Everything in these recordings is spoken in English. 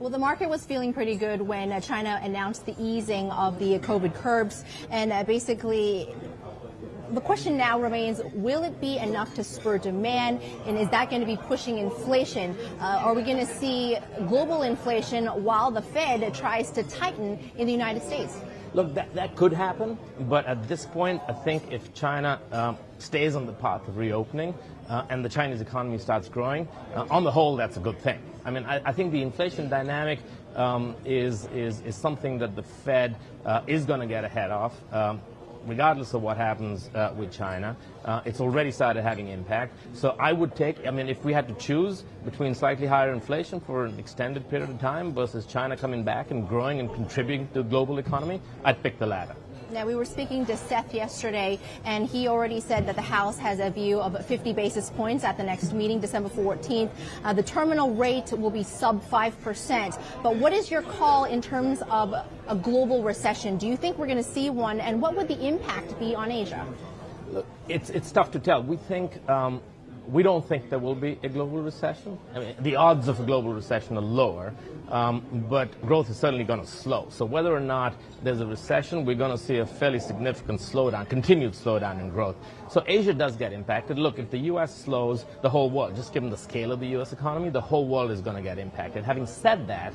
Well, the market was feeling pretty good when China announced the easing of the COVID curbs, and basically the question now remains, will it be enough to spur demand, and is that going to be pushing inflation? Are we going to see global inflation while the Fed tries to tighten in the United States? Look, that could happen, but at this point, I think if China stays on the path of reopening and the Chinese economy starts growing, on the whole, that's a good thing. I mean, I think the inflation dynamic is something that the Fed is going to get ahead of. Regardless of what happens with China, it's already started having impact. So I would take, I mean, if we had to choose between slightly higher inflation for an extended period of time versus China coming back and growing and contributing to the global economy, I'd pick the latter. Now, we were speaking to Seth yesterday, and he already said that the House has a view of 50 basis points at the next meeting, December 14th. The terminal rate will be sub 5%. But what is your call in terms of a global recession? Do you think we're going to see one, and what would the impact be on Asia? Look, it's tough to tell. We don't think there will be a global recession. I mean, the odds of a global recession are lower, but growth is certainly going to slow. So whether or not there's a recession, we're going to see a fairly significant slowdown, continued slowdown in growth. So Asia does get impacted. Look, if the U.S. slows, the whole world, just given the scale of the U.S. economy, the whole world is going to get impacted. Having said that,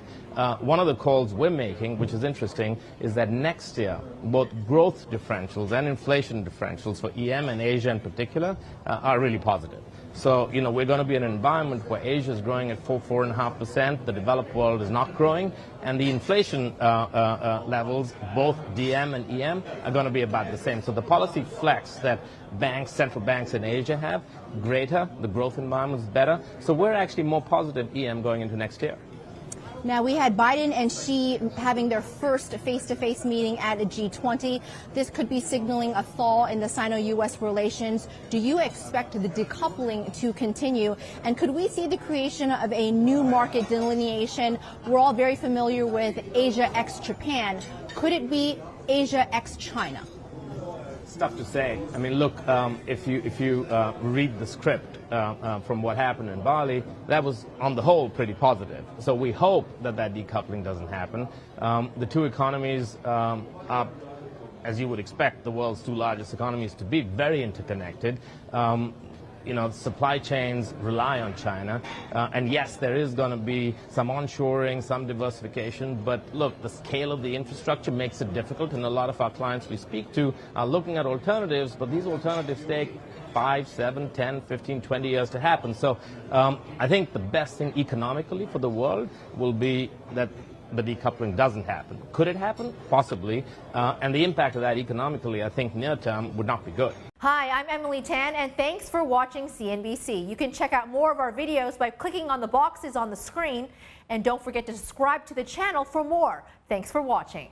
one of the calls we're making, which is interesting, is that next year, both growth differentials and inflation differentials for EM and Asia in particular are really positive. So, you know, we're going to be in an environment where Asia is growing at 4.5%, the developed world is not growing, and the inflation levels, both DM and EM, are going to be about the same. So the policy flex that central banks in Asia have, greater, the growth environment is better. So we're actually more positive EM going into next year. Now, we had Biden and Xi having their first face-to-face meeting at a G20. This could be signaling a thaw in the Sino-U.S. relations. Do you expect the decoupling to continue? And could we see the creation of a new market delineation? We're all very familiar with Asia ex-Japan. Could it be Asia ex-China? It's tough to say. I mean, look, if you read the script from what happened in Bali, that was, on the whole, pretty positive. So we hope that decoupling doesn't happen. The two economies are, as you would expect, the world's two largest economies to be very interconnected. You know, supply chains rely on China. And yes, there is going to be some onshoring, some diversification. But look, the scale of the infrastructure makes it difficult. And a lot of our clients we speak to are looking at alternatives. But these alternatives take 5, 7, 10, 15, 20 years to happen. So I think the best thing economically for the world will be that the decoupling doesn't happen. Could it happen? Possibly. And the impact of that economically, I think, near term would not be good. Hi, I'm Emily Tan, and thanks for watching CNBC. You can check out more of our videos by clicking on the boxes on the screen, and don't forget to subscribe to the channel for more. Thanks for watching.